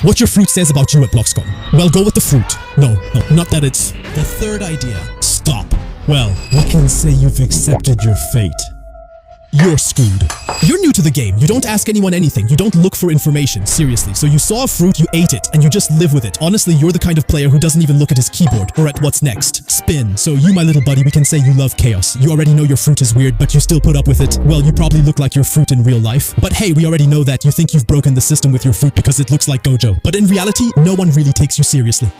what your fruit says about you at Bloxcom. Well, go with the fruit. No, not that it's the third idea. Stop. Well, we can say you've accepted your fate. You're screwed. You're new to the game. You don't ask anyone anything. You don't look for information, seriously. So you saw a fruit, you ate it, and you just live with it. Honestly, you're the kind of player who doesn't even look at his keyboard or at what's next. Spin. So you, my little buddy, we can say you love chaos. You already know your fruit is weird, but you still put up with it. Well, you probably look like your fruit in real life. But hey, we already know that you think you've broken the system with your fruit because it looks like Gojo. But in reality, no one really takes you seriously.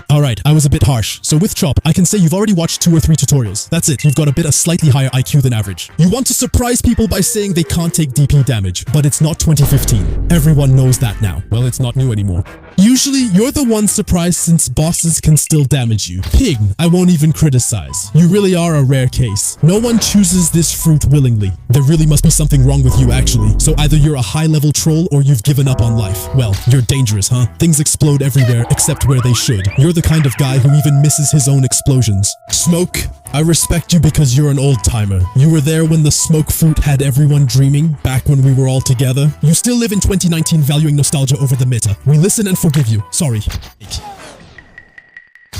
Alright, I was a bit harsh. So with Chop, I can say you've already watched 2 or 3 tutorials. That's it, you've got a slightly higher IQ than average. You want to surprise people by saying they can't take DP damage, but it's not 2015. Everyone knows that now. Well, it's not new anymore. Usually, you're the one surprised since bosses can still damage you. Pig, I won't even criticize. You really are a rare case. No one chooses this fruit willingly. There really must be something wrong with you, actually. So either you're a high-level troll or you've given up on life. Well, you're dangerous, huh? Things explode everywhere except where they should. You're the kind of guy who even misses his own explosions. Smoke, I respect you because you're an old-timer. You were there when the smoke fruit had everyone dreaming, back when we were all together. You still live in 2019 valuing nostalgia over the meta. We listen and forgive you. Sorry.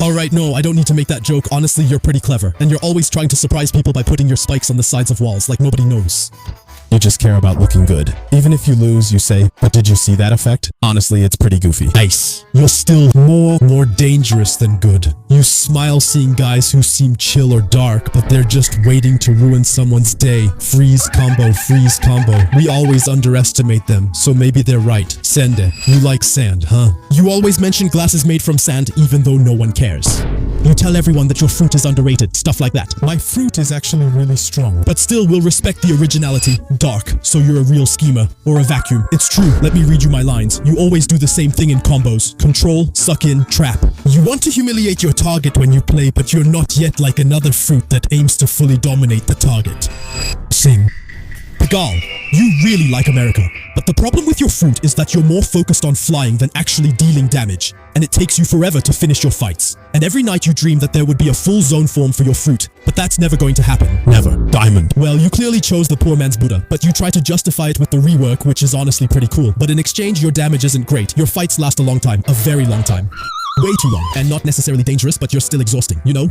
Alright, no, I don't need to make that joke. Honestly, you're pretty clever. And you're always trying to surprise people by putting your spikes on the sides of walls like nobody knows. You just care about looking good. Even if you lose, you say, but did you see that effect? Honestly, it's pretty goofy. Nice. You're still more dangerous than good. You smile seeing guys who seem chill or dark, but they're just waiting to ruin someone's day. Freeze combo, freeze combo. We always underestimate them, so maybe they're right. Sende, you like sand, huh? You always mention glasses made from sand even though no one cares. You tell everyone that your fruit is underrated, stuff like that. My fruit is actually really strong, but still we'll respect the originality. Dark, so you're a real schemer. Or a vacuum. It's true, let me read you my lines. You always do the same thing in combos. Control, suck in, trap. You want to humiliate your target when you play, but you're not yet like another fruit that aims to fully dominate the target. Sing. Pagal, you really like America. But the problem with your fruit is that you're more focused on flying than actually dealing damage, and it takes you forever to finish your fights. And every night you dream that there would be a full zone form for your fruit, but that's never going to happen. Never. Diamond. Well, you clearly chose the poor man's Buddha, but you try to justify it with the rework, which is honestly pretty cool. But in exchange, your damage isn't great. Your fights last a long time. A very long time. Way too long. And not necessarily dangerous, but you're still exhausting, you know?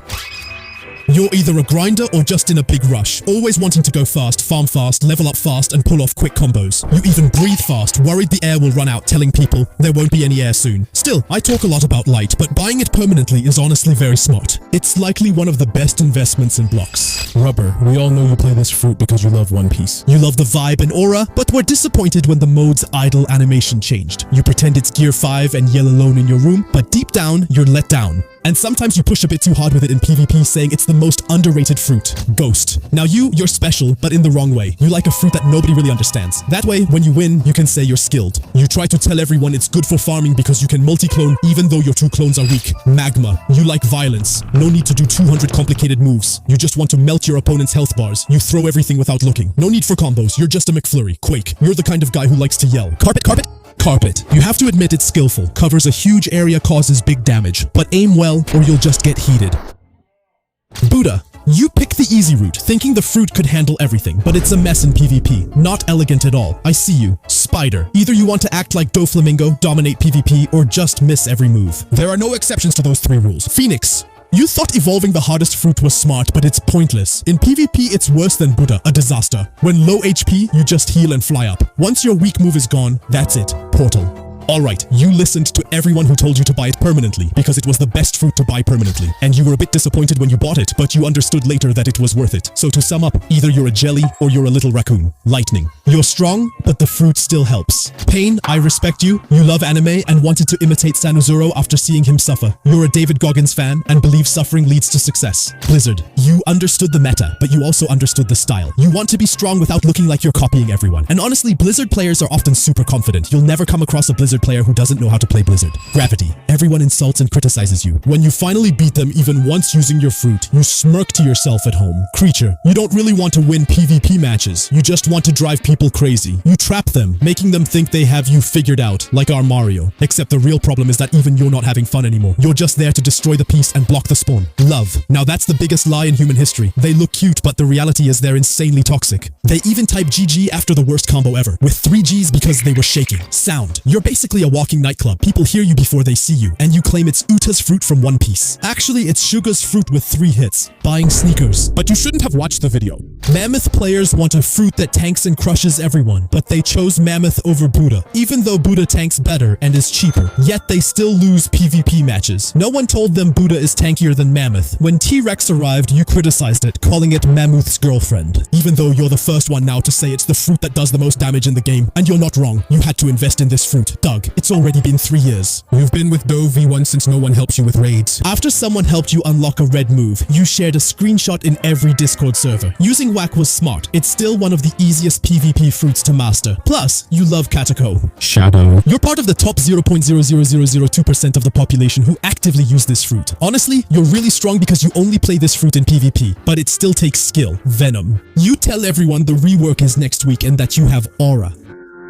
You're either a grinder or just in a big rush, always wanting to go fast, farm fast, level up fast, and pull off quick combos. You even breathe fast, worried the air will run out, telling people there won't be any air soon. Still, I talk a lot about light, but buying it permanently is honestly very smart. It's likely one of the best investments in Blox. Rubber, we all know you play this fruit because you love One Piece. You love the vibe and aura, but were disappointed when the mode's idle animation changed. You pretend it's Gear 5 and yell alone in your room, but deep down, you're let down. And sometimes you push a bit too hard with it in PvP, saying it's the most underrated fruit. Ghost. Now you're special, but in the wrong way. You like a fruit that nobody really understands. That way, when you win, you can say you're skilled. You try to tell everyone it's good for farming because you can multi-clone even though your 2 clones are weak. Magma. You like violence. No need to do 200 complicated moves. You just want to melt your opponent's health bars. You throw everything without looking. No need for combos. You're just a McFlurry. Quake. You're the kind of guy who likes to yell. Carpet, carpet. Carpet. You have to admit it's skillful, covers a huge area, causes big damage, but aim well or you'll just get heated. Buddha. You pick the easy route, thinking the fruit could handle everything, but it's a mess in PvP. Not elegant at all. I see you. Spider. Either you want to act like Doflamingo, dominate PvP, or just miss every move. There are no exceptions to those 3 rules. Phoenix. You thought evolving the hardest fruit was smart, but it's pointless. In PvP, it's worse than Buddha, a disaster. When low HP, you just heal and fly up. Once your weak move is gone, that's it. Portal. Alright, you listened to everyone who told you to buy it permanently because it was the best fruit to buy permanently. And you were a bit disappointed when you bought it, but you understood later that it was worth it. So to sum up, either you're a jelly or you're a little raccoon. Lightning. You're strong, but the fruit still helps. Pain, I respect you. You love anime and wanted to imitate Sanuzuro after seeing him suffer. You're a David Goggins fan and believe suffering leads to success. Blizzard. You understood the meta, but you also understood the style. You want to be strong without looking like you're copying everyone. And honestly, Blizzard players are often super confident. You'll never come across a Blizzard player who doesn't know how to play Blizzard. Gravity. Everyone insults and criticizes you. When you finally beat them even once using your fruit, you smirk to yourself at home. Creature. You don't really want to win PvP matches. You just want to drive people crazy. You trap them, making them think they have you figured out, like our Mario. Except the real problem is that even you're not having fun anymore. You're just there to destroy the peace and block the spawn. Love. Now that's the biggest lie in human history. They look cute, but the reality is they're insanely toxic. They even type GG after the worst combo ever, with 3 Gs because they were shaking. Sound. You're basically basically a walking nightclub. People hear you before they see you, and you claim it's Uta's fruit from One Piece. Actually, it's Suga's fruit with 3 hits. Buying sneakers. But you shouldn't have watched the video. Mammoth players want a fruit that tanks and crushes everyone, but they chose Mammoth over Buddha. Even though Buddha tanks better and is cheaper, yet they still lose PvP matches. No one told them Buddha is tankier than Mammoth. When T-Rex arrived, you criticized it, calling it Mammoth's girlfriend. Even though you're the first one now to say it's the fruit that does the most damage in the game. And you're not wrong. You had to invest in this fruit. Doug, it's already been 3 years. You've been with Dove V1 since no one helps you with raids. After someone helped you unlock a red move, you shared a screenshot in every Discord server. Using Whack was smart. It's still one of the easiest PvP fruits to master. Plus, you love Katako. Shadow. You're part of the top 0.00002% of the population who actively use this fruit. Honestly, you're really strong because you only play this fruit in PvP, but it still takes skill. Venom. You tell everyone the rework is next week and that you have aura.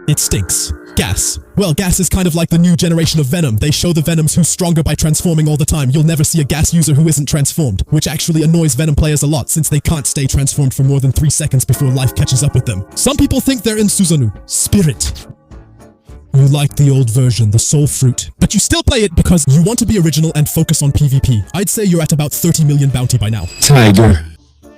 It stinks. Gas. Well, Gas is kind of like the new generation of Venom. They show the Venoms who's stronger by transforming all the time. You'll never see a Gas user who isn't transformed, which actually annoys Venom players a lot since they can't stay transformed for more than 3 seconds before life catches up with them. Some people think they're in Susanoo. Spirit. You like the old version, the soul fruit, but you still play it because you want to be original and focus on PvP. I'd say you're at about 30 million bounty by now. Tiger.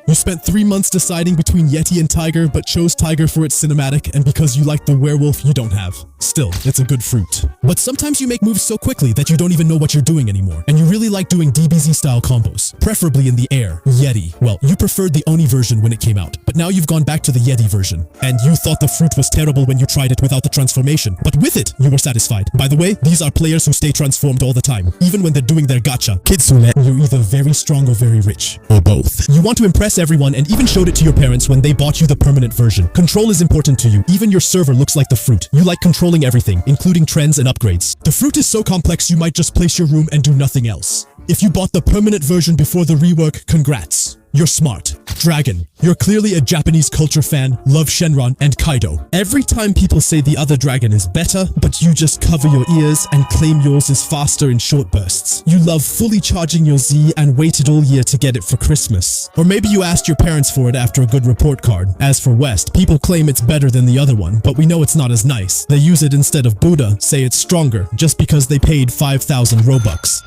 You spent 3 months deciding between Yeti and Tiger, but chose Tiger for its cinematic, and because you like the werewolf you don't have. Still, it's a good fruit. But sometimes you make moves so quickly that you don't even know what you're doing anymore, and you really like doing DBZ-style combos, preferably in the air. Yeti. Well, you preferred the Oni version when it came out, but now you've gone back to the Yeti version, and you thought the fruit was terrible when you tried it without the transformation, but with it, you were satisfied. By the way, these are players who stay transformed all the time, even when they're doing their gacha. Kid Soulet, you're either very strong or very rich, or both. You want to impress everyone and even showed it to your parents when they bought you the permanent version. Control is important to you. Even your server looks like the fruit. You like controlling everything, including trends and upgrades. The fruit is so complex you might just place your room and do nothing else. If you bought the permanent version before the rework, congrats. You're smart. Dragon. You're clearly a Japanese culture fan, love Shenron and Kaido. Every time people say the other dragon is better, but you just cover your ears and claim yours is faster in short bursts. You love fully charging your Z and waited all year to get it for Christmas. Or maybe you asked your parents for it after a good report card. As for West, people claim it's better than the other one, but we know it's not as nice. They use it instead of Buddha, say it's stronger, just because they paid 5,000 Robux.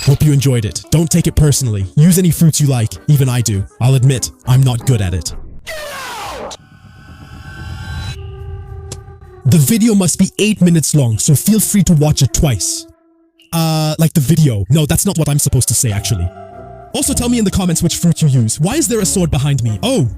Hope you enjoyed it. Don't take it personally. Use any fruits you like. Even I do. I'll admit, I'm not good at it. The video must be 8 minutes long, so feel free to watch it twice. Like the video. No, that's not what I'm supposed to say, actually. Also, tell me in the comments which fruit you use. Why is there a sword behind me? Oh,